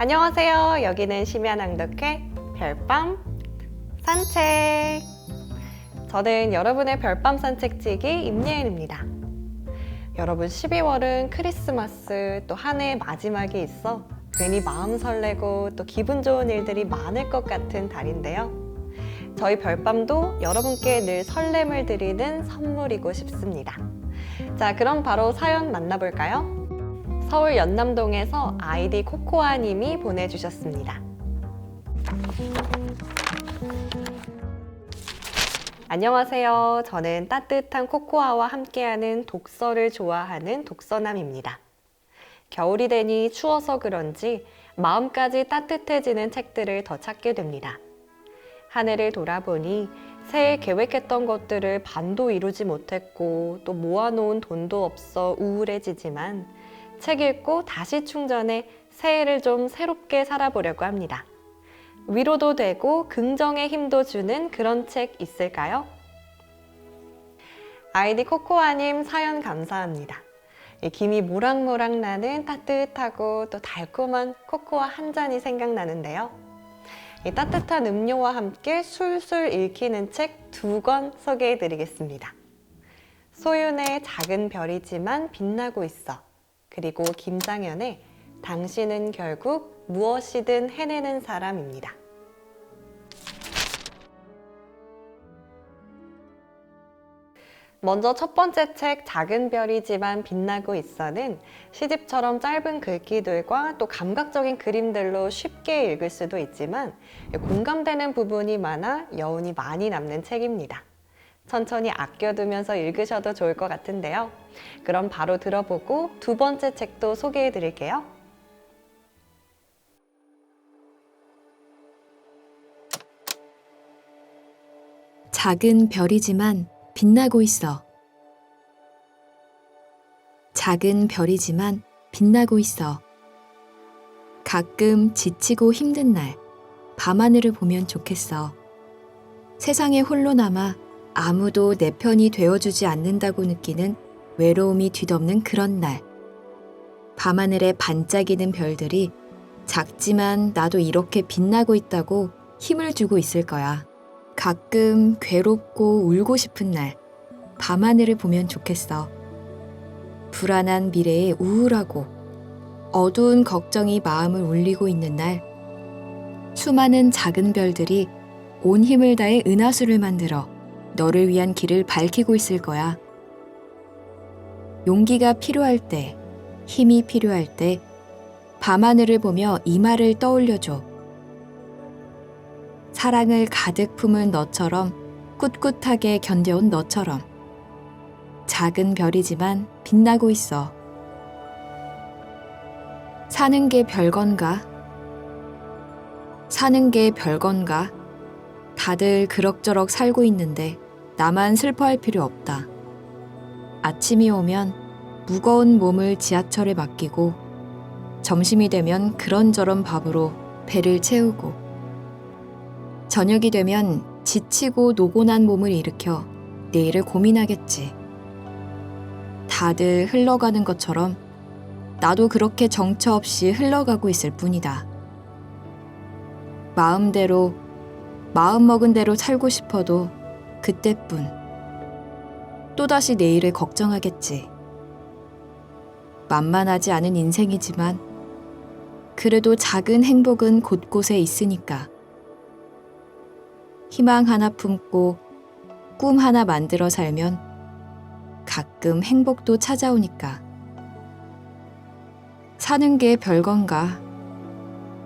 안녕하세요. 여기는 심야낭독회 별밤 산책. 저는 여러분의 별밤 산책지기 임예은입니다. 여러분, 12월은 크리스마스 또 한 해의 마지막이 있어 괜히 마음 설레고 또 기분 좋은 일들이 많을 것 같은 달인데요. 저희 별밤도 여러분께 늘 설렘을 드리는 선물이고 싶습니다. 자, 그럼 바로 사연 만나볼까요? 서울 연남동에서 아이디 코코아 님이 보내주셨습니다. 안녕하세요. 저는 따뜻한 코코아와 함께하는 독서를 좋아하는 독서남입니다. 겨울이 되니 추워서 그런지 마음까지 따뜻해지는 책들을 더 찾게 됩니다. 한 해를 돌아보니 새해 계획했던 것들을 반도 이루지 못했고 또 모아놓은 돈도 없어 우울해지지만 책 읽고 다시 충전해 새해를 좀 새롭게 살아보려고 합니다. 위로도 되고 긍정의 힘도 주는 그런 책 있을까요? 아이디 코코아님 사연 감사합니다. 김이 모락모락 나는 따뜻하고 또 달콤한 코코아 한 잔이 생각나는데요. 이 따뜻한 음료와 함께 술술 읽히는 책 2권 소개해 드리겠습니다. 소윤의 작은 별이지만 빛나고 있어, 그리고 김장현의 당신은 결국 무엇이든 해내는 사람입니다. 먼저 첫 번째 책 작은 별이지만 빛나고 있어는 시집처럼 짧은 글귀들과 또 감각적인 그림들로 쉽게 읽을 수도 있지만 공감되는 부분이 많아 여운이 많이 남는 책입니다. 천천히 아껴두면서 읽으셔도 좋을 것 같은데요. 그럼 바로 들어보고 두 번째 책도 소개해 드릴게요. 작은 별이지만 빛나고 있어. 작은 별이지만 빛나고 있어. 가끔 지치고 힘든 날, 밤하늘을 보면 좋겠어. 세상에 홀로 남아 아무도 내 편이 되어주지 않는다고 느끼는 외로움이 뒤덮는 그런 날. 밤하늘에 반짝이는 별들이 작지만 나도 이렇게 빛나고 있다고 힘을 주고 있을 거야. 가끔 괴롭고 울고 싶은 날, 밤하늘을 보면 좋겠어. 불안한 미래에 우울하고 어두운 걱정이 마음을 울리고 있는 날, 수많은 작은 별들이 온 힘을 다해 은하수를 만들어 너를 위한 길을 밝히고 있을 거야. 용기가 필요할 때, 힘이 필요할 때, 밤하늘을 보며 이 말을 떠올려줘. 사랑을 가득 품은 너처럼, 꿋꿋하게 견뎌온 너처럼 작은 별이지만 빛나고 있어. 사는 게 별건가? 사는 게 별건가? 다들 그럭저럭 살고 있는데 나만 슬퍼할 필요 없다. 아침이 오면 무거운 몸을 지하철에 맡기고 점심이 되면 그런저런 밥으로 배를 채우고 저녁이 되면 지치고 노곤한 몸을 일으켜 내일을 고민하겠지. 다들 흘러가는 것처럼 나도 그렇게 정처 없이 흘러가고 있을 뿐이다. 마음대로, 마음먹은 대로 살고 싶어도 그때뿐. 또다시 내일을 걱정하겠지. 만만하지 않은 인생이지만 그래도 작은 행복은 곳곳에 있으니까. 희망 하나 품고 꿈 하나 만들어 살면 가끔 행복도 찾아오니까. 사는 게 별건가?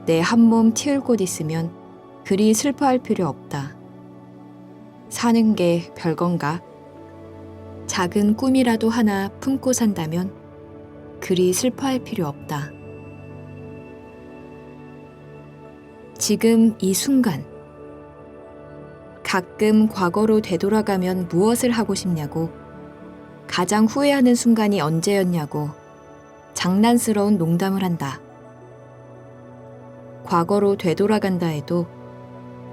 내 한 몸 튀을 곳 있으면 그리 슬퍼할 필요 없다. 사는 게 별건가? 작은 꿈이라도 하나 품고 산다면 그리 슬퍼할 필요 없다. 지금 이 순간, 가끔 과거로 되돌아가면 무엇을 하고 싶냐고, 가장 후회하는 순간이 언제였냐고 장난스러운 농담을 한다. 과거로 되돌아간다 해도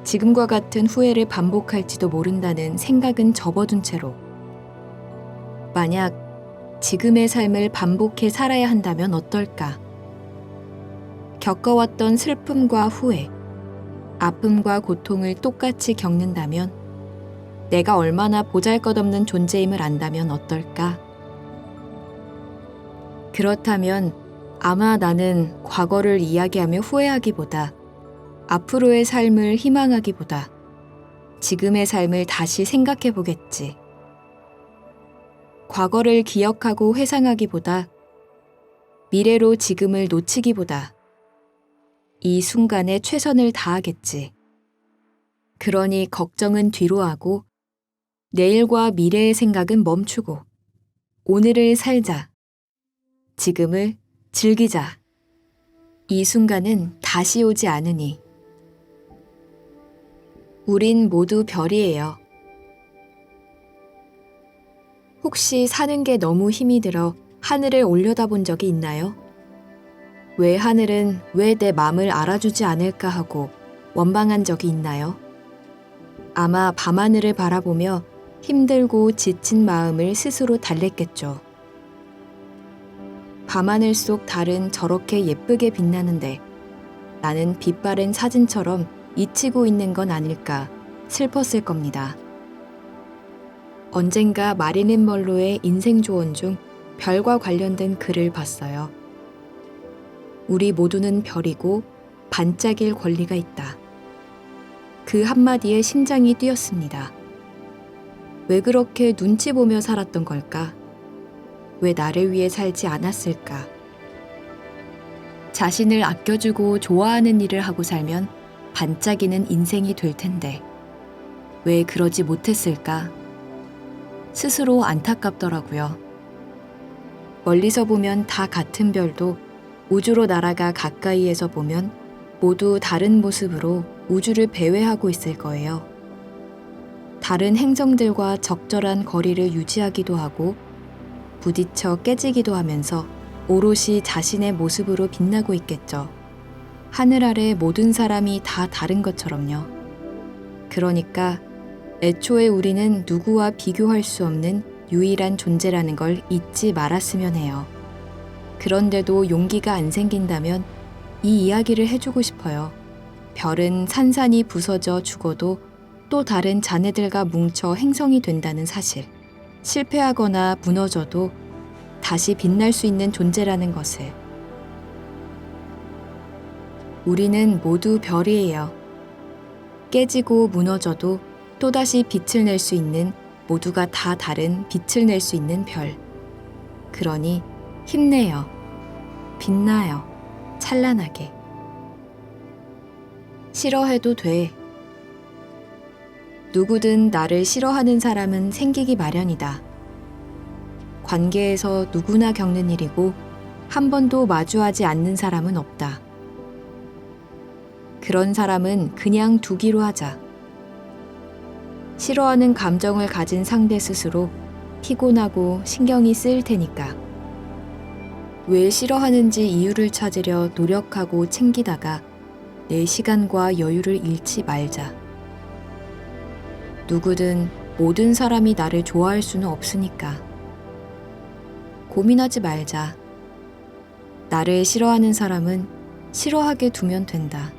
지금과 같은 후회를 반복할지도 모른다는 생각은 접어둔 채로 만약 지금의 삶을 반복해 살아야 한다면 어떨까? 겪어왔던 슬픔과 후회, 아픔과 고통을 똑같이 겪는다면 내가 얼마나 보잘것없는 존재임을 안다면 어떨까? 그렇다면 아마 나는 과거를 이야기하며 후회하기보다 앞으로의 삶을 희망하기보다 지금의 삶을 다시 생각해 보겠지. 과거를 기억하고 회상하기보다 미래로 지금을 놓치기보다 이 순간에 최선을 다하겠지. 그러니 걱정은 뒤로 하고 내일과 미래의 생각은 멈추고 오늘을 살자. 지금을 즐기자. 이 순간은 다시 오지 않으니. 우린 모두 별이에요. 혹시 사는 게 너무 힘이 들어 하늘을 올려다본 적이 있나요? 왜 하늘은 왜 내 맘을 알아주지 않을까 하고 원망한 적이 있나요? 아마 밤하늘을 바라보며 힘들고 지친 마음을 스스로 달랬겠죠. 밤하늘 속 달은 저렇게 예쁘게 빛나는데 나는 빛바랜 사진처럼 잊히고 있는 건 아닐까 슬펐을 겁니다. 언젠가 마릴린 먼로의 인생 조언 중 별과 관련된 글을 봤어요. 우리 모두는 별이고 반짝일 권리가 있다. 그 한마디에 심장이 뛰었습니다. 왜 그렇게 눈치 보며 살았던 걸까? 왜 나를 위해 살지 않았을까? 자신을 아껴주고 좋아하는 일을 하고 살면 반짝이는 인생이 될 텐데 왜 그러지 못했을까? 스스로 안타깝더라고요. 멀리서 보면 다 같은 별도 우주로 날아가 가까이에서 보면 모두 다른 모습으로 우주를 배회하고 있을 거예요. 다른 행성들과 적절한 거리를 유지하기도 하고 부딪혀 깨지기도 하면서 오롯이 자신의 모습으로 빛나고 있겠죠. 하늘 아래 모든 사람이 다 다른 것처럼요. 그러니까 애초에 우리는 누구와 비교할 수 없는 유일한 존재라는 걸 잊지 말았으면 해요. 그런데도 용기가 안 생긴다면 이 이야기를 해주고 싶어요. 별은 산산이 부서져 죽어도 또 다른 자네들과 뭉쳐 행성이 된다는 사실. 실패하거나 무너져도 다시 빛날 수 있는 존재라는 것을. 우리는 모두 별이에요. 깨지고 무너져도 또다시 빛을 낼 수 있는 모두가 다 다른 빛을 낼 수 있는 별. 그러니 힘내요. 빛나요. 찬란하게. 싫어해도 돼. 누구든 나를 싫어하는 사람은 생기기 마련이다. 관계에서 누구나 겪는 일이고 한 번도 마주하지 않는 사람은 없다. 그런 사람은 그냥 두기로 하자. 싫어하는 감정을 가진 상대 스스로 피곤하고 신경이 쓰일 테니까. 왜 싫어하는지 이유를 찾으려 노력하고 챙기다가 내 시간과 여유를 잃지 말자. 누구든 모든 사람이 나를 좋아할 수는 없으니까. 고민하지 말자. 나를 싫어하는 사람은 싫어하게 두면 된다.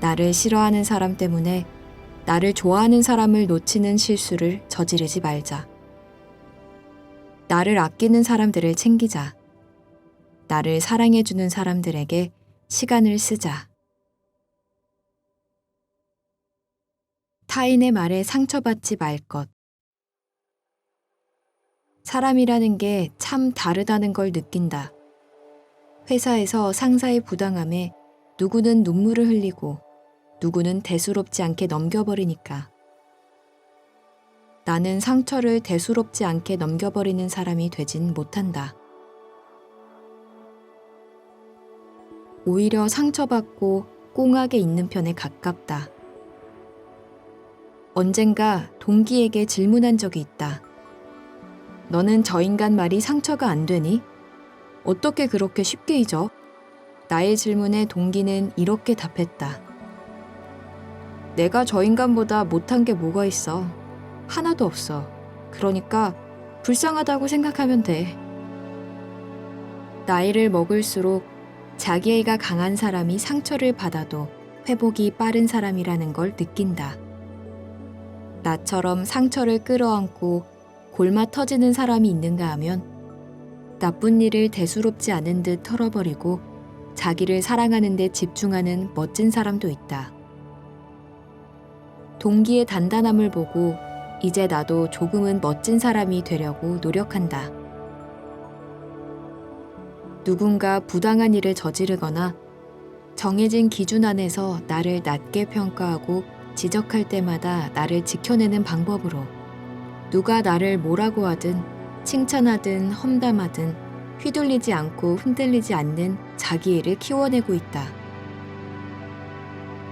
나를 싫어하는 사람 때문에 나를 좋아하는 사람을 놓치는 실수를 저지르지 말자. 나를 아끼는 사람들을 챙기자. 나를 사랑해주는 사람들에게 시간을 쓰자. 타인의 말에 상처받지 말 것. 사람이라는 게 참 다르다는 걸 느낀다. 회사에서 상사의 부당함에 누구는 눈물을 흘리고 누구는 대수롭지 않게 넘겨버리니까. 나는 상처를 대수롭지 않게 넘겨버리는 사람이 되진 못한다. 오히려 상처받고 꽁하게 있는 편에 가깝다. 언젠가 동기에게 질문한 적이 있다. 너는 저 인간 말이 상처가 안 되니? 어떻게 그렇게 쉽게 잊어? 나의 질문에 동기는 이렇게 답했다. 내가 저 인간보다 못한 게 뭐가 있어. 하나도 없어. 그러니까 불쌍하다고 생각하면 돼. 나이를 먹을수록 자기애가 강한 사람이 상처를 받아도 회복이 빠른 사람이라는 걸 느낀다. 나처럼 상처를 끌어안고 골마 터지는 사람이 있는가 하면 나쁜 일을 대수롭지 않은 듯 털어버리고 자기를 사랑하는 데 집중하는 멋진 사람도 있다. 동기의 단단함을 보고 이제 나도 조금은 멋진 사람이 되려고 노력한다. 누군가 부당한 일을 저지르거나 정해진 기준 안에서 나를 낮게 평가하고 지적할 때마다 나를 지켜내는 방법으로 누가 나를 뭐라고 하든 칭찬하든 험담하든 휘둘리지 않고 흔들리지 않는 자기애를 키워내고 있다.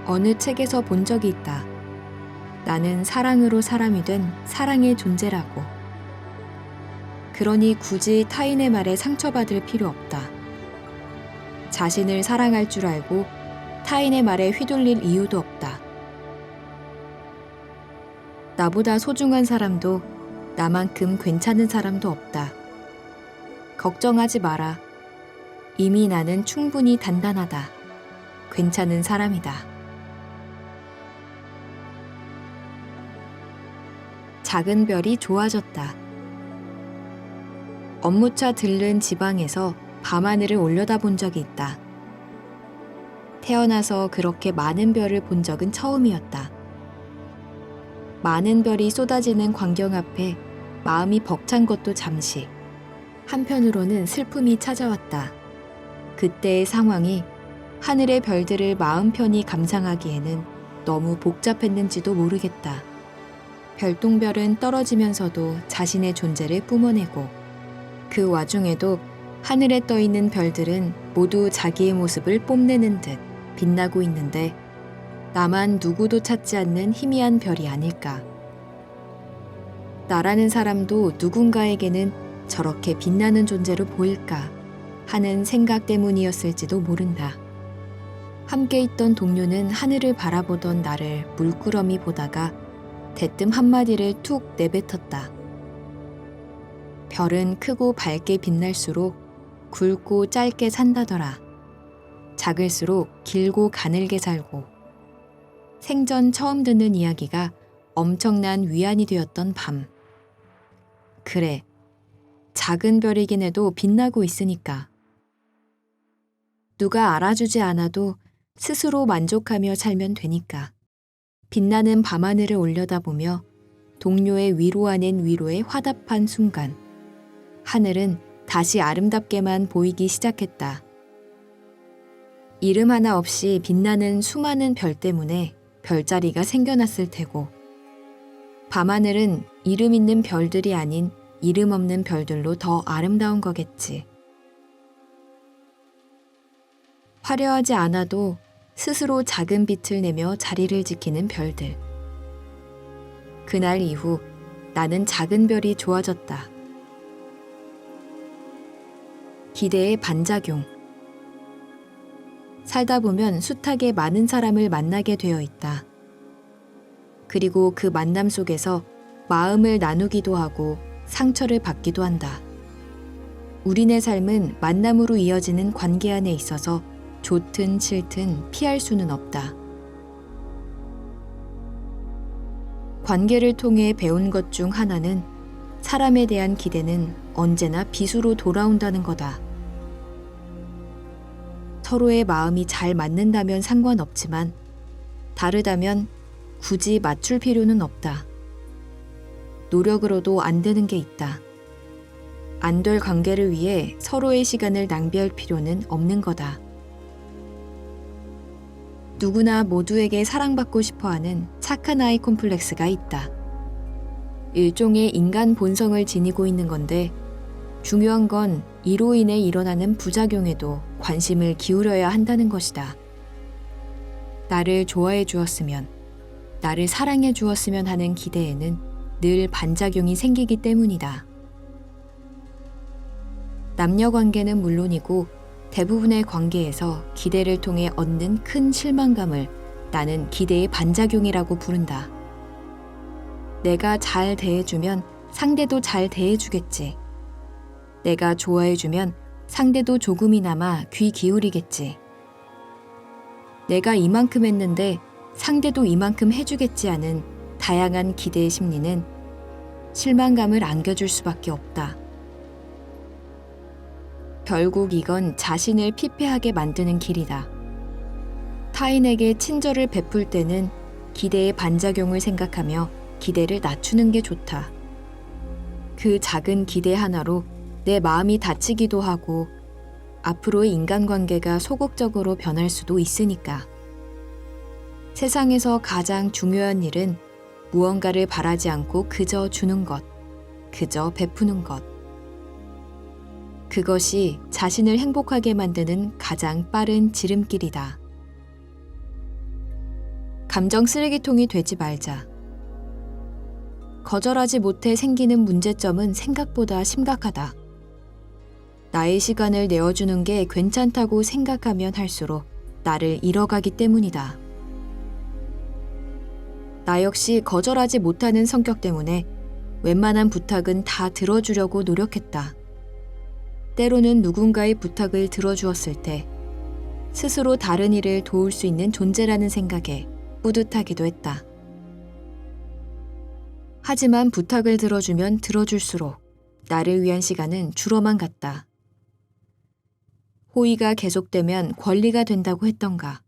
어느 책에서 본 적이 있다. 나는 사랑으로 사람이 된 사랑의 존재라고. 그러니 굳이 타인의 말에 상처받을 필요 없다. 자신을 사랑할 줄 알고 타인의 말에 휘둘릴 이유도 없다. 나보다 소중한 사람도 나만큼 괜찮은 사람도 없다. 걱정하지 마라. 이미 나는 충분히 단단하다. 괜찮은 사람이다. 작은 별이 좋아졌다. 업무차 들른 지방에서 밤하늘을 올려다본 적이 있다. 태어나서 그렇게 많은 별을 본 적은 처음이었다. 많은 별이 쏟아지는 광경 앞에 마음이 벅찬 것도 잠시, 한편으로는 슬픔이 찾아왔다. 그때의 상황이 하늘의 별들을 마음 편히 감상하기에는 너무 복잡했는지도 모르겠다. 별똥별은 떨어지면서도 자신의 존재를 뿜어내고 그 와중에도 하늘에 떠있는 별들은 모두 자기의 모습을 뽐내는 듯 빛나고 있는데 나만 누구도 찾지 않는 희미한 별이 아닐까. 나라는 사람도 누군가에게는 저렇게 빛나는 존재로 보일까 하는 생각 때문이었을지도 모른다. 함께 있던 동료는 하늘을 바라보던 나를 물끄러미 보다가 대뜸 한마디를 툭 내뱉었다. 별은 크고 밝게 빛날수록 굵고 짧게 산다더라. 작을수록 길고 가늘게 살고. 생전 처음 듣는 이야기가 엄청난 위안이 되었던 밤. 그래, 작은 별이긴 해도 빛나고 있으니까. 누가 알아주지 않아도 스스로 만족하며 살면 되니까. 빛나는 밤하늘을 올려다보며 동료의 위로하는 위로에 화답한 순간 하늘은 다시 아름답게만 보이기 시작했다. 이름 하나 없이 빛나는 수많은 별 때문에 별자리가 생겨났을 테고 밤하늘은 이름 있는 별들이 아닌 이름 없는 별들로 더 아름다운 거겠지. 화려하지 않아도 스스로 작은 빛을 내며 자리를 지키는 별들. 그날 이후 나는 작은 별이 좋아졌다. 기대의 반작용. 살다 보면 숱하게 많은 사람을 만나게 되어 있다. 그리고 그 만남 속에서 마음을 나누기도 하고 상처를 받기도 한다. 우리네 삶은 만남으로 이어지는 관계 안에 있어서 좋든 싫든 피할 수는 없다. 관계를 통해 배운 것 중 하나는 사람에 대한 기대는 언제나 빗으로 돌아온다는 거다. 서로의 마음이 잘 맞는다면 상관없지만 다르다면 굳이 맞출 필요는 없다. 노력으로도 안 되는 게 있다. 안 될 관계를 위해 서로의 시간을 낭비할 필요는 없는 거다. 누구나 모두에게 사랑받고 싶어하는 착한 아이 콤플렉스가 있다. 일종의 인간 본성을 지니고 있는 건데 중요한 건 이로 인해 일어나는 부작용에도 관심을 기울여야 한다는 것이다. 나를 좋아해 주었으면, 나를 사랑해 주었으면 하는 기대에는 늘 반작용이 생기기 때문이다. 남녀 관계는 물론이고 대부분의 관계에서 기대를 통해 얻는 큰 실망감을 나는 기대의 반작용이라고 부른다. 내가 잘 대해주면 상대도 잘 대해주겠지. 내가 좋아해주면 상대도 조금이나마 귀 기울이겠지. 내가 이만큼 했는데 상대도 이만큼 해주겠지 하는 다양한 기대의 심리는 실망감을 안겨줄 수밖에 없다. 결국 이건 자신을 피폐하게 만드는 길이다. 타인에게 친절을 베풀 때는 기대의 반작용을 생각하며 기대를 낮추는 게 좋다. 그 작은 기대 하나로 내 마음이 다치기도 하고 앞으로의 인간관계가 소극적으로 변할 수도 있으니까. 세상에서 가장 중요한 일은 무언가를 바라지 않고 그저 주는 것, 그저 베푸는 것. 그것이 자신을 행복하게 만드는 가장 빠른 지름길이다. 감정 쓰레기통이 되지 말자. 거절하지 못해 생기는 문제점은 생각보다 심각하다. 나의 시간을 내어주는 게 괜찮다고 생각하면 할수록 나를 잃어가기 때문이다. 나 역시 거절하지 못하는 성격 때문에 웬만한 부탁은 다 들어주려고 노력했다. 때로는 누군가의 부탁을 들어주었을 때 스스로 다른 이를 도울 수 있는 존재라는 생각에 뿌듯하기도 했다. 하지만 부탁을 들어주면 들어줄수록 나를 위한 시간은 줄어만 갔다. 호의가 계속되면 권리가 된다고 했던가.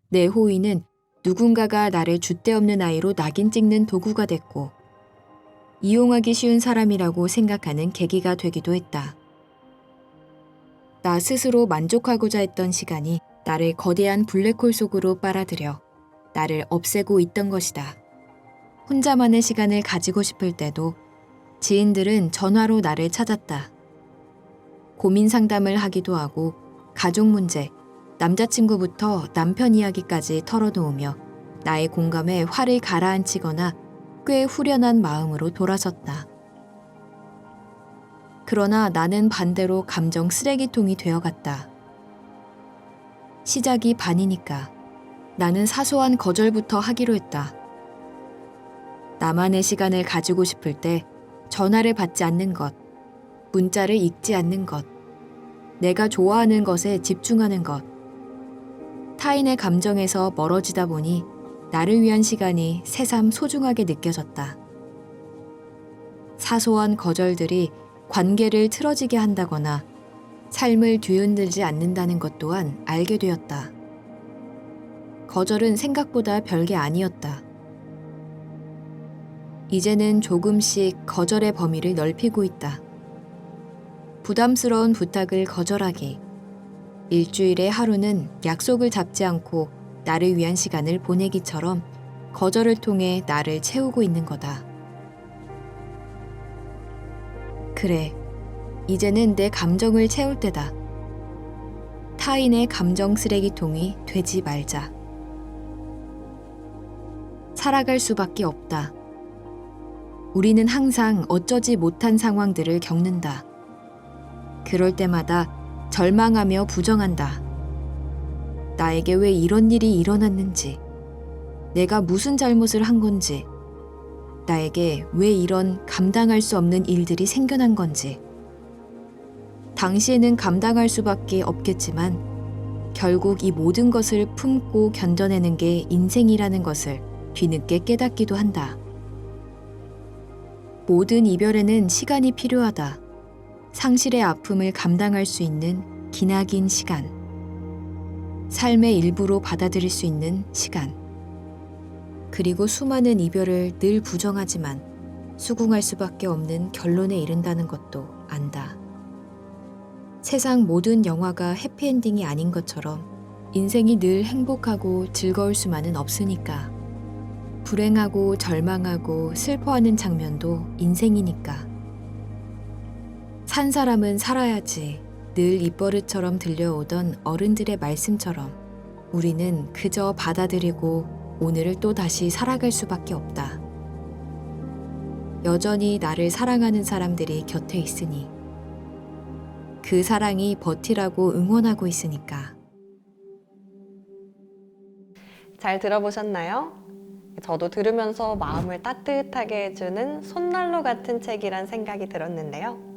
내 호의는 누군가가 나를 줏대없는 아이로 낙인 찍는 도구가 됐고 이용하기 쉬운 사람이라고 생각하는 계기가 되기도 했다. 나 스스로 만족하고자 했던 시간이 나를 거대한 블랙홀 속으로 빨아들여 나를 없애고 있던 것이다. 혼자만의 시간을 가지고 싶을 때도 지인들은 전화로 나를 찾았다. 고민 상담을 하기도 하고 가족 문제, 남자친구부터 남편 이야기까지 털어놓으며 나의 공감에 화를 가라앉히거나 꽤 후련한 마음으로 돌아섰다. 그러나 나는 반대로 감정 쓰레기통이 되어갔다. 시작이 반이니까 나는 사소한 거절부터 하기로 했다. 나만의 시간을 가지고 싶을 때 전화를 받지 않는 것, 문자를 읽지 않는 것, 내가 좋아하는 것에 집중하는 것, 타인의 감정에서 멀어지다 보니 나를 위한 시간이 새삼 소중하게 느껴졌다. 사소한 거절들이 관계를 틀어지게 한다거나 삶을 뒤흔들지 않는다는 것 또한 알게 되었다. 거절은 생각보다 별게 아니었다. 이제는 조금씩 거절의 범위를 넓히고 있다. 부담스러운 부탁을 거절하기. 일주일에 하루는 약속을 잡지 않고 나를 위한 시간을 보내기처럼 거절을 통해 나를 채우고 있는 거다. 그래, 이제는 내 감정을 채울 때다. 타인의 감정 쓰레기통이 되지 말자. 살아갈 수밖에 없다. 우리는 항상 어쩌지 못한 상황들을 겪는다. 그럴 때마다 절망하며 부정한다. 나에게 왜 이런 일이 일어났는지, 내가 무슨 잘못을 한 건지, 나에게 왜 이런 감당할 수 없는 일들이 생겨난 건지. 당시에는 감당할 수밖에 없겠지만 결국 이 모든 것을 품고 견뎌내는 게 인생이라는 것을 뒤늦게 깨닫기도 한다. 모든 이별에는 시간이 필요하다. 상실의 아픔을 감당할 수 있는 기나긴 시간. 삶의 일부로 받아들일 수 있는 시간. 그리고 수많은 이별을 늘 부정하지만 수긍할 수밖에 없는 결론에 이른다는 것도 안다. 세상 모든 영화가 해피엔딩이 아닌 것처럼 인생이 늘 행복하고 즐거울 수만은 없으니까. 불행하고 절망하고 슬퍼하는 장면도 인생이니까. 산 사람은 살아야지 늘 입버릇처럼 들려오던 어른들의 말씀처럼 우리는 그저 받아들이고 오늘을 또 다시 살아갈 수밖에 없다. 여전히 나를 사랑하는 사람들이 곁에 있으니, 그 사랑이 버티라고 응원하고 있으니까. 잘 들어보셨나요? 저도 들으면서 마음을 따뜻하게 해주는 손난로 같은 책이란 생각이 들었는데요.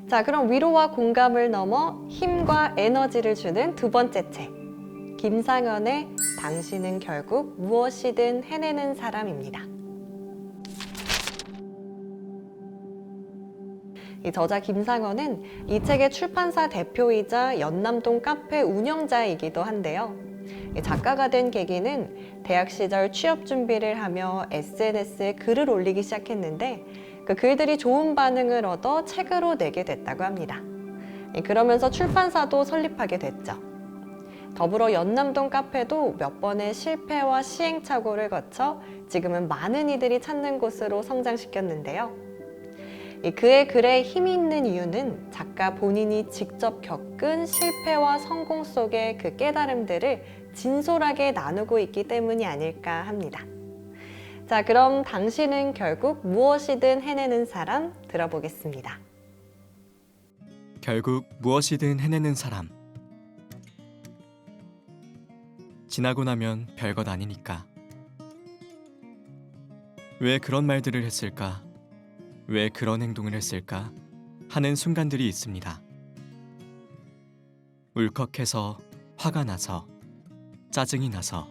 자, 그럼 위로와 공감을 넘어 힘과 에너지를 주는 두 번째 책. 김상현의 당신은 결국 무엇이든 해내는 사람입니다. 이 저자 김상현은 이 책의 출판사 대표이자 연남동 카페 운영자이기도 한데요. 이 작가가 된 계기는 대학 시절 취업 준비를 하며 SNS에 글을 올리기 시작했는데 그 글들이 좋은 반응을 얻어 책으로 내게 됐다고 합니다. 그러면서 출판사도 설립하게 됐죠. 더불어 연남동 카페도 몇 번의 실패와 시행착오를 거쳐 지금은 많은 이들이 찾는 곳으로 성장시켰는데요. 그의 글에 힘이 있는 이유는 작가 본인이 직접 겪은 실패와 성공 속의 그 깨달음들을 진솔하게 나누고 있기 때문이 아닐까 합니다. 자, 그럼 당신은 결국 무엇이든 해내는 사람 들어보겠습니다. 결국 무엇이든 해내는 사람. 지나고 나면 별것 아니니까. 왜 그런 말들을 했을까? 왜 그런 행동을 했을까? 하는 순간들이 있습니다. 울컥해서, 화가 나서, 짜증이 나서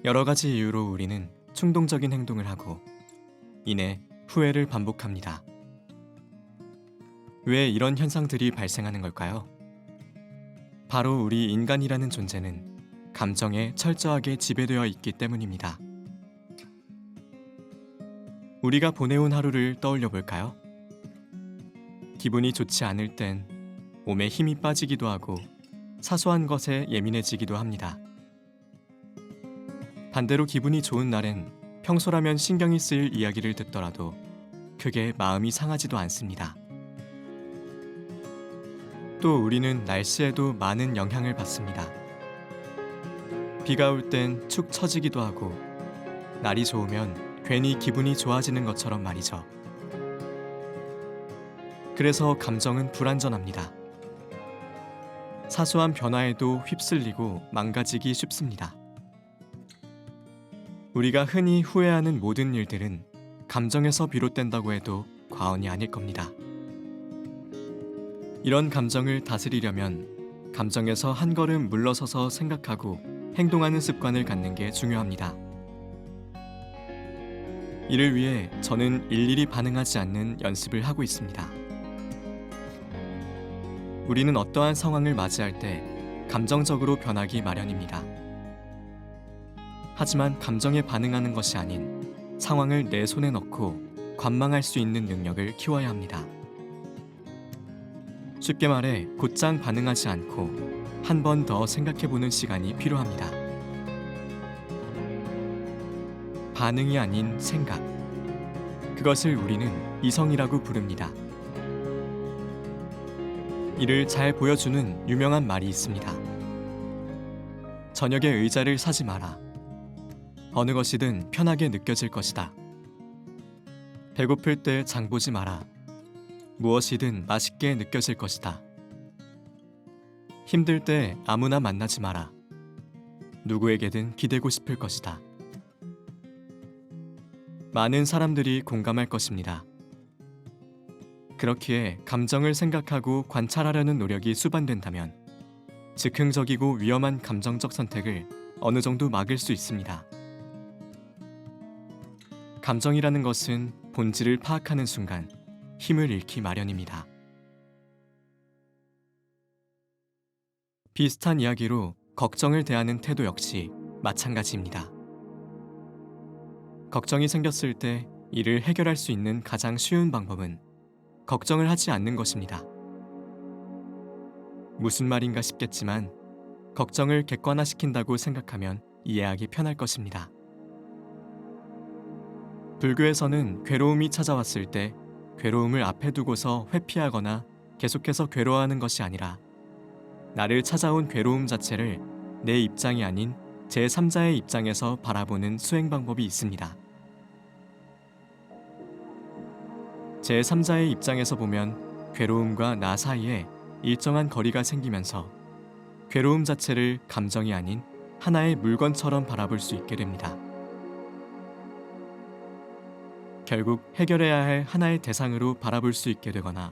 여러 가지 이유로 우리는 충동적인 행동을 하고 이내 후회를 반복합니다. 왜 이런 현상들이 발생하는 걸까요? 바로 우리 인간이라는 존재는 감정에 철저하게 지배되어 있기 때문입니다. 우리가 보내온 하루를 떠올려 볼까요? 기분이 좋지 않을 땐 몸에 힘이 빠지기도 하고 사소한 것에 예민해지기도 합니다. 반대로 기분이 좋은 날엔 평소라면 신경이 쓰일 이야기를 듣더라도 크게 마음이 상하지도 않습니다. 또 우리는 날씨에도 많은 영향을 받습니다. 비가 올 땐 축 처지기도 하고 날이 좋으면 괜히 기분이 좋아지는 것처럼 말이죠. 그래서 감정은 불완전합니다. 사소한 변화에도 휩쓸리고 망가지기 쉽습니다. 우리가 흔히 후회하는 모든 일들은 감정에서 비롯된다고 해도 과언이 아닐 겁니다. 이런 감정을 다스리려면 감정에서 한 걸음 물러서서 생각하고 행동하는 습관을 갖는 게 중요합니다. 이를 위해 저는 일일이 반응하지 않는 연습을 하고 있습니다. 우리는 어떠한 상황을 맞이할 때 감정적으로 변하기 마련입니다. 하지만 감정에 반응하는 것이 아닌 상황을 내 손에 넣고 관망할 수 있는 능력을 키워야 합니다. 쉽게 말해 곧장 반응하지 않고 한 번 더 생각해보는 시간이 필요합니다. 반응이 아닌 생각. 그것을 우리는 이성이라고 부릅니다. 이를 잘 보여주는 유명한 말이 있습니다. 저녁에 의자를 사지 마라. 어느 것이든 편하게 느껴질 것이다. 배고플 때 장 보지 마라. 무엇이든 맛있게 느껴질 것이다. 힘들 때 아무나 만나지 마라. 누구에게든 기대고 싶을 것이다. 많은 사람들이 공감할 것입니다. 그렇기에 감정을 생각하고 관찰하려는 노력이 수반된다면 즉흥적이고 위험한 감정적 선택을 어느 정도 막을 수 있습니다. 감정이라는 것은 본질을 파악하는 순간 힘을 잃기 마련입니다. 비슷한 이야기로 걱정을 대하는 태도 역시 마찬가지입니다. 걱정이 생겼을 때 이를 해결할 수 있는 가장 쉬운 방법은 걱정을 하지 않는 것입니다. 무슨 말인가 싶겠지만 걱정을 객관화시킨다고 생각하면 이해하기 편할 것입니다. 불교에서는 괴로움이 찾아왔을 때 괴로움을 앞에 두고서 회피하거나 계속해서 괴로워하는 것이 아니라 나를 찾아온 괴로움 자체를 내 입장이 아닌 제3자의 입장에서 바라보는 수행 방법이 있습니다. 제3자의 입장에서 보면 괴로움과 나 사이에 일정한 거리가 생기면서 괴로움 자체를 감정이 아닌 하나의 물건처럼 바라볼 수 있게 됩니다. 결국 해결해야 할 하나의 대상으로 바라볼 수 있게 되거나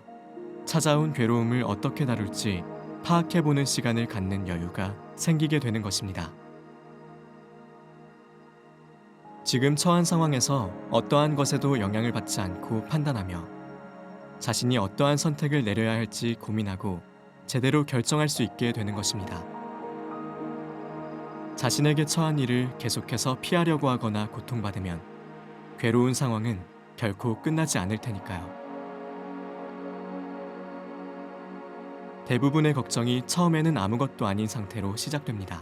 찾아온 괴로움을 어떻게 다룰지 파악해보는 시간을 갖는 여유가 생기게 되는 것입니다. 지금 처한 상황에서 어떠한 것에도 영향을 받지 않고 판단하며 자신이 어떠한 선택을 내려야 할지 고민하고 제대로 결정할 수 있게 되는 것입니다. 자신에게 처한 일을 계속해서 피하려고 하거나 고통받으면 괴로운 상황은 결코 끝나지 않을 테니까요. 대부분의 걱정이 처음에는 아무것도 아닌 상태로 시작됩니다.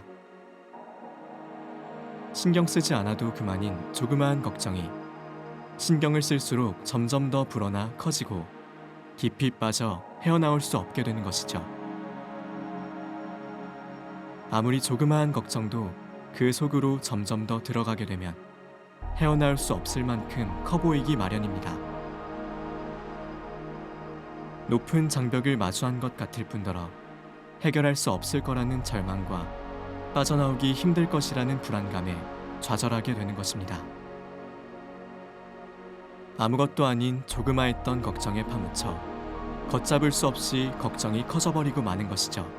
신경 쓰지 않아도 그만인 조그마한 걱정이 신경을 쓸수록 점점 더 불어나 커지고 깊이 빠져 헤어나올 수 없게 되는 것이죠. 아무리 조그마한 걱정도 그 속으로 점점 더 들어가게 되면 헤어나올 수 없을 만큼 커 보이기 마련입니다. 높은 장벽을 마주한 것 같을 뿐더러 해결할 수 없을 거라는 절망과 빠져나오기 힘들 것이라는 불안감에 좌절하게 되는 것입니다. 아무것도 아닌 조그마했던 걱정에 파묻혀 걷잡을 수 없이 걱정이 커져버리고 마는 것이죠.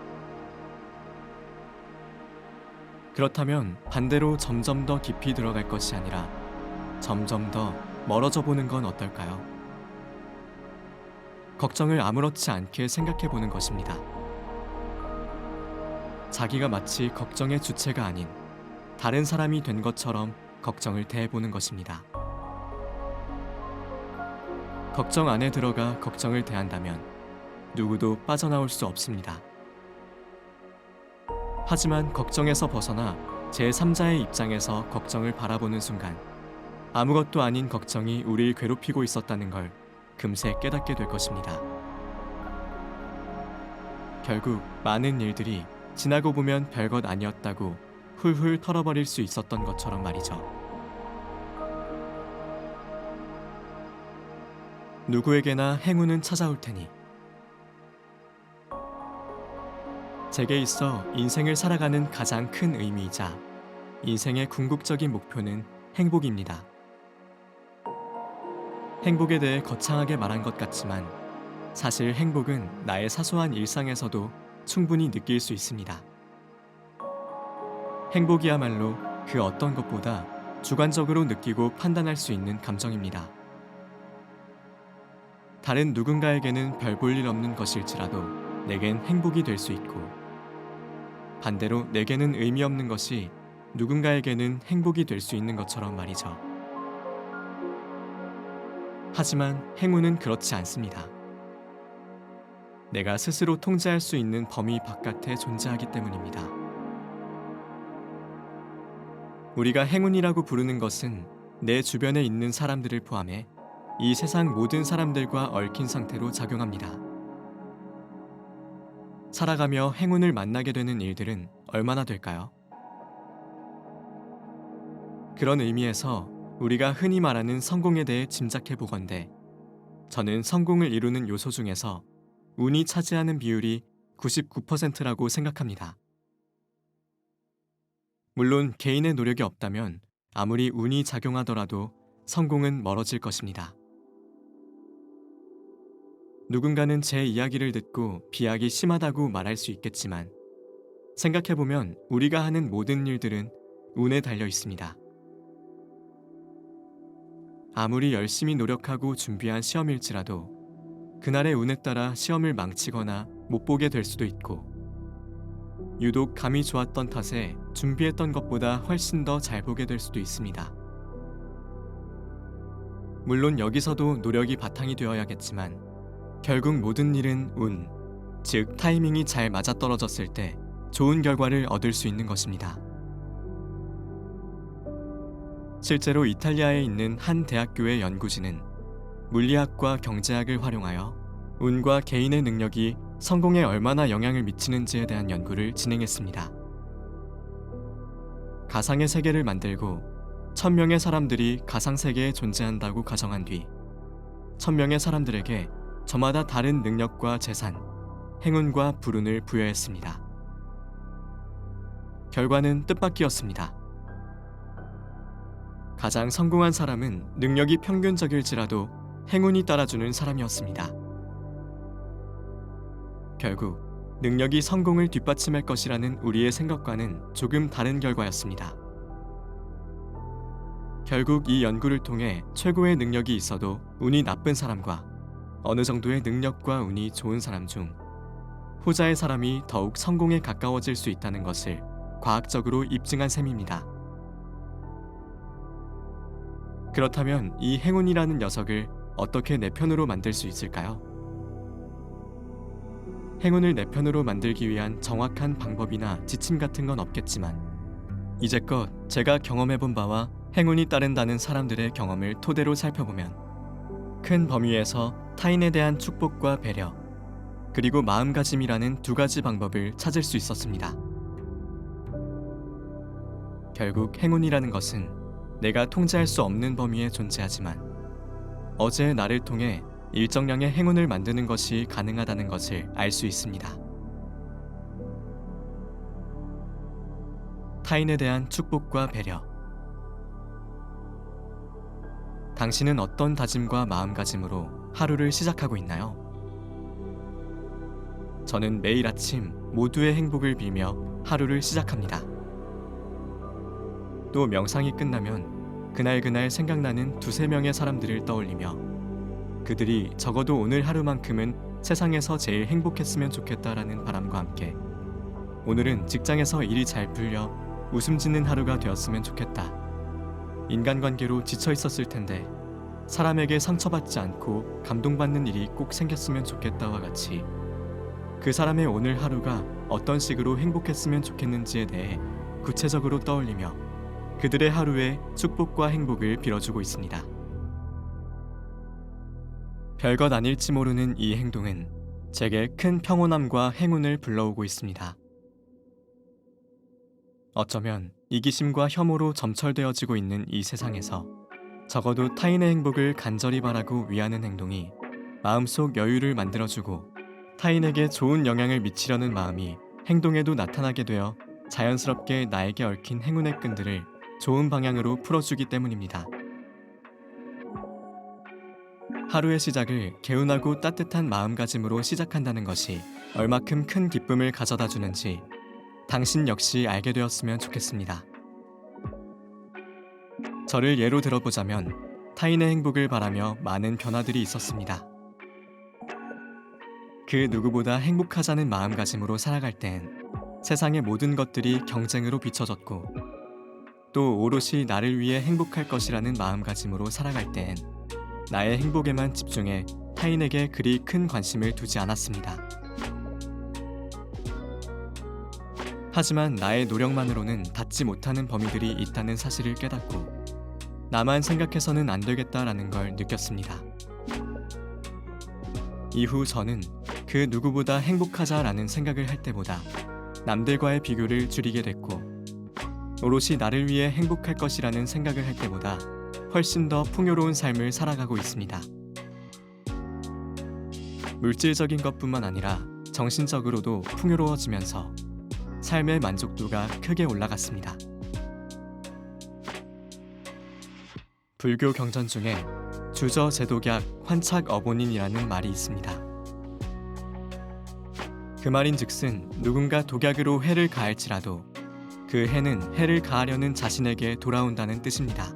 그렇다면 반대로 점점 더 깊이 들어갈 것이 아니라 점점 더 멀어져 보는 건 어떨까요? 걱정을 아무렇지 않게 생각해 보는 것입니다. 자기가 마치 걱정의 주체가 아닌 다른 사람이 된 것처럼 걱정을 대해보는 것입니다. 걱정 안에 들어가 걱정을 대한다면 누구도 빠져나올 수 없습니다. 하지만 걱정에서 벗어나 제3자의 입장에서 걱정을 바라보는 순간 아무것도 아닌 걱정이 우리를 괴롭히고 있었다는 걸 금세 깨닫게 될 것입니다. 결국 많은 일들이 지나고 보면 별것 아니었다고 훌훌 털어버릴 수 있었던 것처럼 말이죠. 누구에게나 행운은 찾아올 테니 제게 있어 인생을 살아가는 가장 큰 의미이자 인생의 궁극적인 목표는 행복입니다. 행복에 대해 거창하게 말한 것 같지만 사실 행복은 나의 사소한 일상에서도 충분히 느낄 수 있습니다. 행복이야말로 그 어떤 것보다 주관적으로 느끼고 판단할 수 있는 감정입니다. 다른 누군가에게는 별 볼 일 없는 것일지라도 내겐 행복이 될 수 있고 반대로 내게는 의미 없는 것이 누군가에게는 행복이 될 수 있는 것처럼 말이죠. 하지만 행운은 그렇지 않습니다. 내가 스스로 통제할 수 있는 범위 바깥에 존재하기 때문입니다. 우리가 행운이라고 부르는 것은 내 주변에 있는 사람들을 포함해 이 세상 모든 사람들과 얽힌 상태로 작용합니다. 살아가며 행운을 만나게 되는 일들은 얼마나 될까요? 그런 의미에서 우리가 흔히 말하는 성공에 대해 짐작해 보건대 저는 성공을 이루는 요소 중에서 운이 차지하는 비율이 99%라고 생각합니다. 물론 개인의 노력이 없다면 아무리 운이 작용하더라도 성공은 멀어질 것입니다. 누군가는 제 이야기를 듣고 비약이 심하다고 말할 수 있겠지만 생각해보면 우리가 하는 모든 일들은 운에 달려 있습니다. 아무리 열심히 노력하고 준비한 시험일지라도 그날의 운에 따라 시험을 망치거나 못 보게 될 수도 있고 유독 감이 좋았던 탓에 준비했던 것보다 훨씬 더 잘 보게 될 수도 있습니다. 물론 여기서도 노력이 바탕이 되어야겠지만 결국 모든 일은 운, 즉 타이밍이 잘 맞아떨어졌을 때 좋은 결과를 얻을 수 있는 것입니다. 실제로 이탈리아에 있는 한 대학교의 연구진은 물리학과 경제학을 활용하여 운과 개인의 능력이 성공에 얼마나 영향을 미치는지에 대한 연구를 진행했습니다. 가상의 세계를 만들고 1000명의 사람들이 가상세계에 존재한다고 가정한 뒤 1000명의 사람들에게 저마다 다른 능력과 재산, 행운과 불운을 부여했습니다. 결과는 뜻밖이었습니다. 가장 성공한 사람은 능력이 평균적일지라도 행운이 따라주는 사람이었습니다. 결국 능력이 성공을 뒷받침할 것이라는 우리의 생각과는 조금 다른 결과였습니다. 결국 이 연구를 통해 최고의 능력이 있어도 운이 나쁜 사람과 어느 정도의 능력과 운이 좋은 사람 중 후자의 사람이 더욱 성공에 가까워질 수 있다는 것을 과학적으로 입증한 셈입니다. 그렇다면 이 행운이라는 녀석을 어떻게 내 편으로 만들 수 있을까요? 행운을 내 편으로 만들기 위한 정확한 방법이나 지침 같은 건 없겠지만 이제껏 제가 경험해본 바와 행운이 따른다는 사람들의 경험을 토대로 살펴보면 큰 범위에서 타인에 대한 축복과 배려 그리고 마음가짐이라는 두 가지 방법을 찾을 수 있었습니다. 결국 행운이라는 것은 내가 통제할 수 없는 범위에 존재하지만 어제의 나를 통해 일정량의 행운을 만드는 것이 가능하다는 것을 알 수 있습니다. 타인에 대한 축복과 배려. 당신은 어떤 다짐과 마음가짐으로 하루를 시작하고 있나요? 저는 매일 아침 모두의 행복을 빌며 하루를 시작합니다. 또 명상이 끝나면 그날 생각나는 두세 명의 사람들을 떠올리며 그들이 적어도 오늘 하루만큼은 세상에서 제일 행복했으면 좋겠다라는 바람과 함께 오늘은 직장에서 일이 잘 풀려 웃음 짓는 하루가 되었으면 좋겠다. 인간관계로 지쳐 있었을 텐데 사람에게 상처받지 않고 감동받는 일이 꼭 생겼으면 좋겠다와 같이 그 사람의 오늘 하루가 어떤 식으로 행복했으면 좋겠는지에 대해 구체적으로 떠올리며 그들의 하루에 축복과 행복을 빌어주고 있습니다. 별것 아닐지 모르는 이 행동은 제게 큰 평온함과 행운을 불러오고 있습니다. 어쩌면 이기심과 혐오로 점철되어지고 있는 이 세상에서 적어도 타인의 행복을 간절히 바라고 위하는 행동이 마음속 여유를 만들어주고 타인에게 좋은 영향을 미치려는 마음이 행동에도 나타나게 되어 자연스럽게 나에게 얽힌 행운의 끈들을 좋은 방향으로 풀어주기 때문입니다. 하루의 시작을 개운하고 따뜻한 마음가짐으로 시작한다는 것이 얼마큼 큰 기쁨을 가져다 주는지 당신 역시 알게 되었으면 좋겠습니다. 저를 예로 들어보자면 타인의 행복을 바라며 많은 변화들이 있었습니다. 그 누구보다 행복하자는 마음가짐으로 살아갈 땐 세상의 모든 것들이 경쟁으로 비춰졌고 또 오롯이 나를 위해 행복할 것이라는 마음가짐으로 살아갈 땐 나의 행복에만 집중해 타인에게 그리 큰 관심을 두지 않았습니다. 하지만 나의 노력만으로는 닿지 못하는 범위들이 있다는 사실을 깨닫고 나만 생각해서는 안 되겠다라는 걸 느꼈습니다. 이후 저는 그 누구보다 행복하자라는 생각을 할 때보다 남들과의 비교를 줄이게 됐고 오롯이 나를 위해 행복할 것이라는 생각을 할 때보다 훨씬 더 풍요로운 삶을 살아가고 있습니다. 물질적인 것뿐만 아니라 정신적으로도 풍요로워지면서 삶의 만족도가 크게 올라갔습니다. 불교 경전 중에 주저 제독약 환착 어본인이라는 말이 있습니다. 그 말인즉슨 누군가 독약으로 해를 가할지라도 그 해는 해를 가하려는 자신에게 돌아온다는 뜻입니다.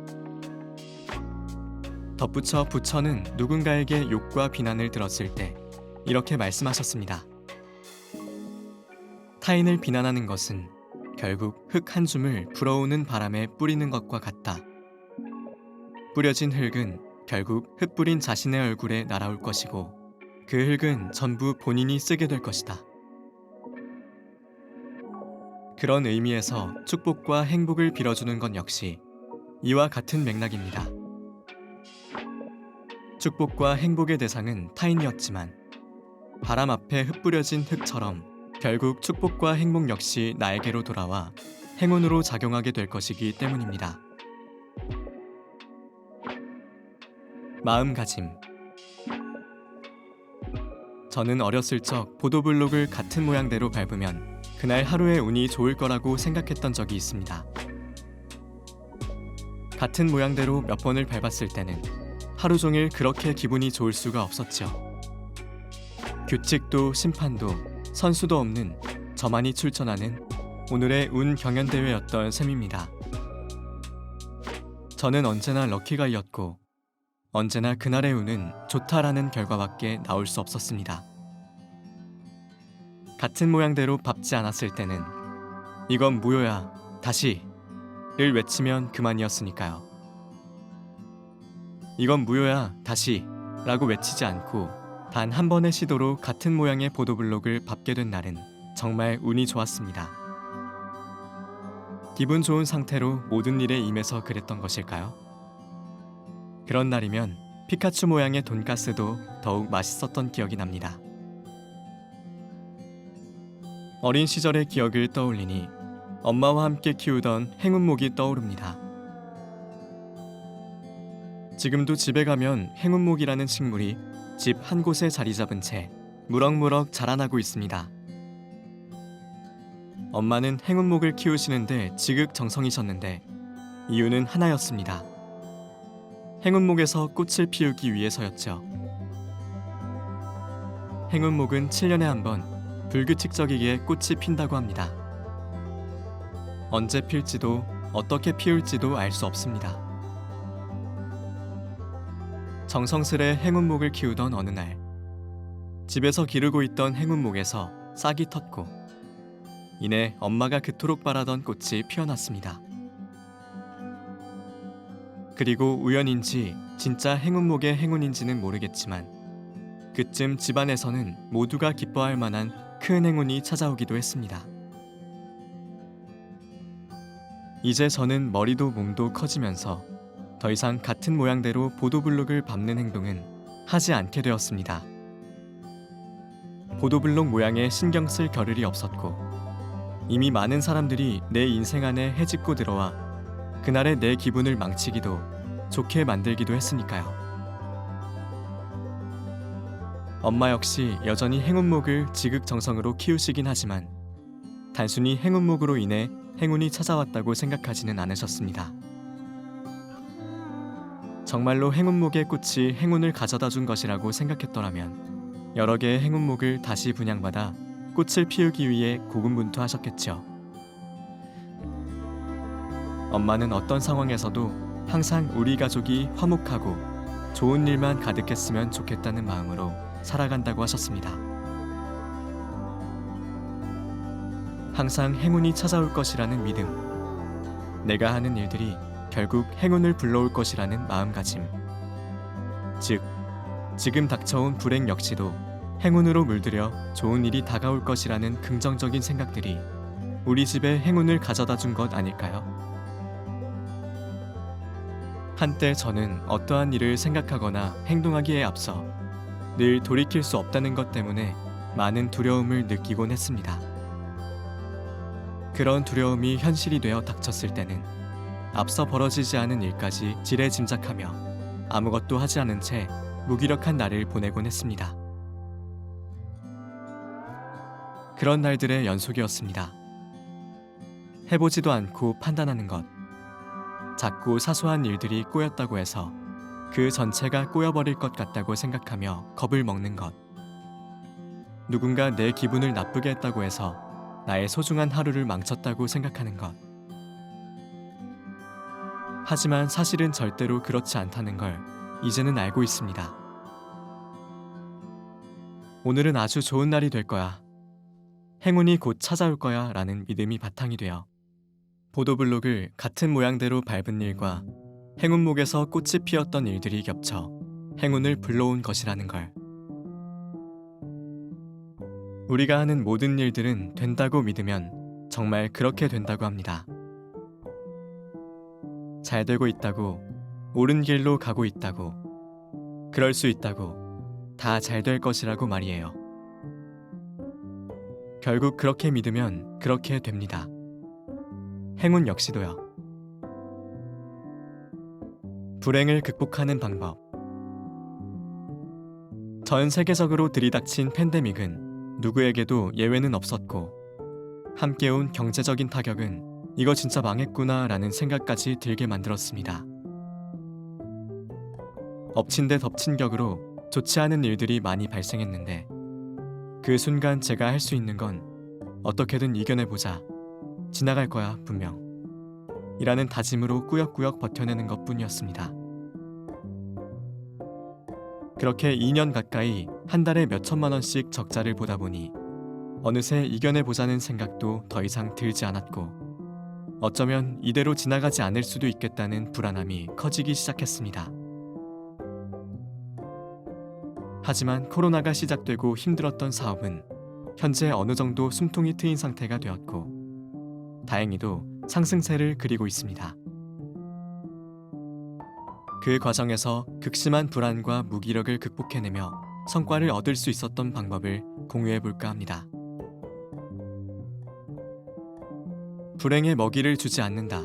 덧붙여 부처는 누군가에게 욕과 비난을 들었을 때 이렇게 말씀하셨습니다. 타인을 비난하는 것은 결국 흙 한 줌을 불어오는 바람에 뿌리는 것과 같다. 뿌려진 흙은 결국 흙뿌린 자신의 얼굴에 날아올 것이고 그 흙은 전부 본인이 쓰게 될 것이다. 그런 의미에서 축복과 행복을 빌어주는 건 역시 이와 같은 맥락입니다. 축복과 행복의 대상은 타인이었지만 바람 앞에 흩뿌려진 흙처럼 결국 축복과 행복 역시 나에게로 돌아와 행운으로 작용하게 될 것이기 때문입니다. 마음가짐. 저는 어렸을 적 보도블록을 같은 모양대로 밟으면 그날 하루의 운이 좋을 거라고 생각했던 적이 있습니다. 같은 모양대로 몇 번을 밟았을 때는 하루 종일 그렇게 기분이 좋을 수가 없었죠. 규칙도 심판도 선수도 없는 저만이 출전하는 오늘의 운 경연대회였던 셈입니다. 저는 언제나 럭키가이였고 언제나 그날의 운은 좋다라는 결과밖에 나올 수 없었습니다. 같은 모양대로 밟지 않았을 때는 이건 무효야, 다시를 외치면 그만이었으니까요. 이건 무효야, 다시라고 외치지 않고 단 한 번의 시도로 같은 모양의 보도블록을 밟게 된 날은 정말 운이 좋았습니다. 기분 좋은 상태로 모든 일에 임해서 그랬던 것일까요? 그런 날이면 피카츄 모양의 돈가스도 더욱 맛있었던 기억이 납니다. 어린 시절의 기억을 떠올리니 엄마와 함께 키우던 행운목이 떠오릅니다. 지금도 집에 가면 행운목이라는 식물이 집 한 곳에 자리 잡은 채 무럭무럭 자라나고 있습니다. 엄마는 행운목을 키우시는데 지극정성이셨는데 이유는 하나였습니다. 행운목에서 꽃을 피우기 위해서였죠. 행운목은 7년에 한 번 불규칙적이게 꽃이 핀다고 합니다. 언제 필지도 어떻게 피울지도 알 수 없습니다. 정성스레 행운목을 키우던 어느 날, 집에서 기르고 있던 행운목에서 싹이 텄고 이내 엄마가 그토록 바라던 꽃이 피어났습니다. 그리고 우연인지 진짜 행운목의 행운인지는 모르겠지만 그쯤 집안에서는 모두가 기뻐할 만한 큰 행운이 찾아오기도 했습니다. 이제 저는 머리도 몸도 커지면서 더 이상 같은 모양대로 보도블록을 밟는 행동은 하지 않게 되었습니다. 보도블록 모양에 신경 쓸 겨를이 없었고 이미 많은 사람들이 내 인생 안에 헤집고 들어와 그날의 내 기분을 망치기도 좋게 만들기도 했으니까요. 엄마 역시 여전히 행운목을 지극정성으로 키우시긴 하지만 단순히 행운목으로 인해 행운이 찾아왔다고 생각하지는 않으셨습니다. 정말로 행운목의 꽃이 행운을 가져다 준 것이라고 생각했더라면 여러 개의 행운목을 다시 분양받아 꽃을 피우기 위해 고군분투하셨겠죠. 엄마는 어떤 상황에서도 항상 우리 가족이 화목하고 좋은 일만 가득했으면 좋겠다는 마음으로 살아간다고 하셨습니다. 항상 행운이 찾아올 것이라는 믿음, 내가 하는 일들이 결국 행운을 불러올 것이라는 마음가짐, 즉 지금 닥쳐온 불행 역시도 행운으로 물들여 좋은 일이 다가올 것이라는 긍정적인 생각들이 우리 집에 행운을 가져다 준 것 아닐까요? 한때 저는 어떠한 일을 생각하거나 행동하기에 앞서 늘 돌이킬 수 없다는 것 때문에 많은 두려움을 느끼곤 했습니다. 그런 두려움이 현실이 되어 닥쳤을 때는 앞서 벌어지지 않은 일까지 지레짐작하며 아무것도 하지 않은 채 무기력한 날을 보내곤 했습니다. 그런 날들의 연속이었습니다. 해보지도 않고 판단하는 것, 작고 사소한 일들이 꼬였다고 해서 그 전체가 꼬여버릴 것 같다고 생각하며 겁을 먹는 것, 누군가 내 기분을 나쁘게 했다고 해서 나의 소중한 하루를 망쳤다고 생각하는 것. 하지만 사실은 절대로 그렇지 않다는 걸 이제는 알고 있습니다. 오늘은 아주 좋은 날이 될 거야. 행운이 곧 찾아올 거야 라는 믿음이 바탕이 되어 보도블록을 같은 모양대로 밟은 일과 행운목에서 꽃이 피었던 일들이 겹쳐 행운을 불러온 것이라는 걸. 우리가 하는 모든 일들은 된다고 믿으면 정말 그렇게 된다고 합니다. 잘 되고 있다고, 옳은 길로 가고 있다고, 그럴 수 있다고, 다 잘 될 것이라고 말이에요. 결국 그렇게 믿으면 그렇게 됩니다. 행운 역시도요. 불행을 극복하는 방법. 전 세계적으로 들이닥친 팬데믹은 누구에게도 예외는 없었고 함께 온 경제적인 타격은 이거 진짜 망했구나 라는 생각까지 들게 만들었습니다. 엎친 데 덮친 격으로 좋지 않은 일들이 많이 발생했는데 그 순간 제가 할 수 있는 건 어떻게든 이겨내보자. 지나갈 거야 분명. 이라는 다짐으로 꾸역꾸역 버텨내는 것뿐이었습니다. 그렇게 2년 가까이 한 달에 몇 천만 원씩 적자를 보다 보니 어느새 이겨내보자는 생각도 더 이상 들지 않았고 어쩌면 이대로 지나가지 않을 수도 있겠다는 불안함이 커지기 시작했습니다. 하지만 코로나가 시작되고 힘들었던 사업은 현재 어느 정도 숨통이 트인 상태가 되었고 다행히도 상승세를 그리고 있습니다. 그 과정에서 극심한 불안과 무기력을 극복해내며 성과를 얻을 수 있었던 방법을 공유해볼까 합니다. 불행에 먹이를 주지 않는다.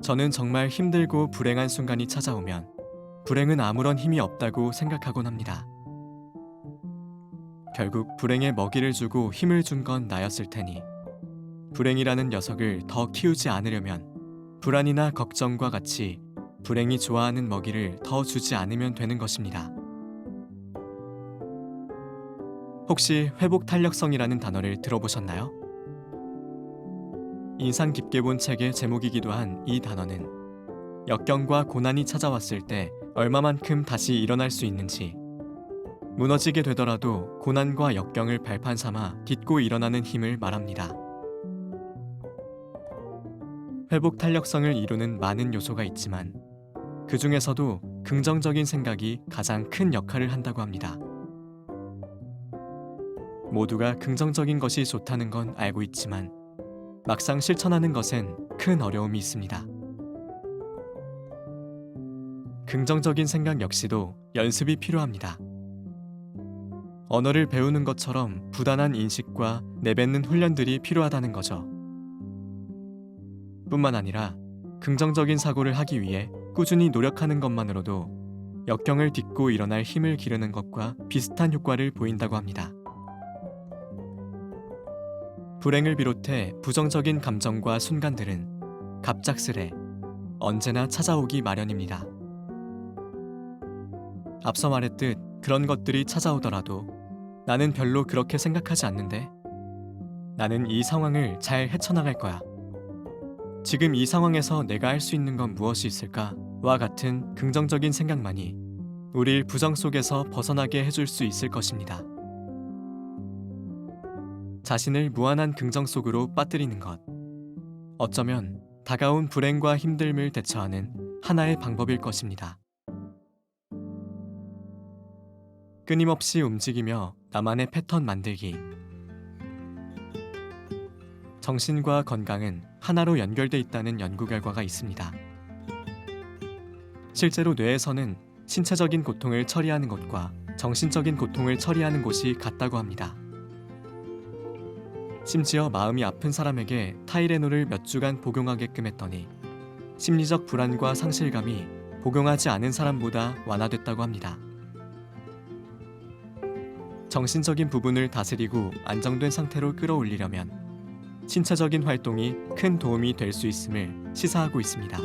저는 정말 힘들고 불행한 순간이 찾아오면 불행은 아무런 힘이 없다고 생각하곤 합니다. 결국 불행에 먹이를 주고 힘을 준 건 나였을 테니 불행이라는 녀석을 더 키우지 않으려면 불안이나 걱정과 같이 불행이 좋아하는 먹이를 더 주지 않으면 되는 것입니다. 혹시 회복 탄력성이라는 단어를 들어보셨나요? 인상 깊게 본 책의 제목이기도 한 이 단어는 역경과 고난이 찾아왔을 때 얼마만큼 다시 일어날 수 있는지, 무너지게 되더라도 고난과 역경을 발판 삼아 딛고 일어나는 힘을 말합니다. 회복 탄력성을 이루는 많은 요소가 있지만 그 중에서도 긍정적인 생각이 가장 큰 역할을 한다고 합니다. 모두가 긍정적인 것이 좋다는 건 알고 있지만 막상 실천하는 것엔 큰 어려움이 있습니다. 긍정적인 생각 역시도 연습이 필요합니다. 언어를 배우는 것처럼 부단한 인식과 내뱉는 훈련들이 필요하다는 거죠. 뿐만 아니라 긍정적인 사고를 하기 위해 꾸준히 노력하는 것만으로도 역경을 딛고 일어날 힘을 기르는 것과 비슷한 효과를 보인다고 합니다. 불행을 비롯해 부정적인 감정과 순간들은 갑작스레 언제나 찾아오기 마련입니다. 앞서 말했듯 그런 것들이 찾아오더라도 나는 별로 그렇게 생각하지 않는데, 나는 이 상황을 잘 헤쳐나갈 거야. 지금 이 상황에서 내가 할 수 있는 건 무엇이 있을까? 와 같은 긍정적인 생각만이 우릴 부정 속에서 벗어나게 해줄 수 있을 것입니다. 자신을 무한한 긍정 속으로 빠뜨리는 것. 어쩌면 다가온 불행과 힘듦을 대처하는 하나의 방법일 것입니다. 끊임없이 움직이며 나만의 패턴 만들기. 정신과 건강은 하나로 연결돼 있다는 연구 결과가 있습니다. 실제로 뇌에서는 신체적인 고통을 처리하는 곳과 정신적인 고통을 처리하는 곳이 같다고 합니다. 심지어 마음이 아픈 사람에게 타이레놀을 몇 주간 복용하게끔 했더니 심리적 불안과 상실감이 복용하지 않은 사람보다 완화됐다고 합니다. 정신적인 부분을 다스리고 안정된 상태로 끌어올리려면 신체적인 활동이 큰 도움이 될 수 있음을 시사하고 있습니다.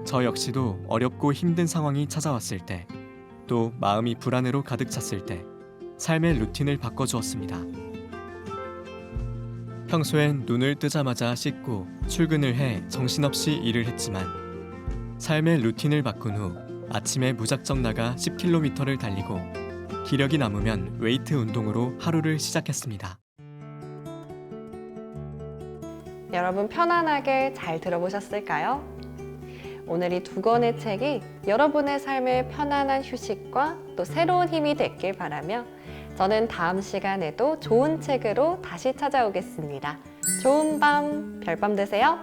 저 역시도 어렵고 힘든 상황이 찾아왔을 때, 또 마음이 불안으로 가득 찼을 때 삶의 루틴을 바꿔주었습니다. 평소엔 눈을 뜨자마자 씻고 출근을 해 정신없이 일을 했지만 삶의 루틴을 바꾼 후 아침에 무작정 나가 10km를 달리고 기력이 남으면 웨이트 운동으로 하루를 시작했습니다. 여러분 편안하게 잘 들어보셨을까요? 오늘 이 두 권의 책이 여러분의 삶의 편안한 휴식과 또 새로운 힘이 됐길 바라며 저는 다음 시간에도 좋은 책으로 다시 찾아오겠습니다. 좋은 밤, 별밤 되세요.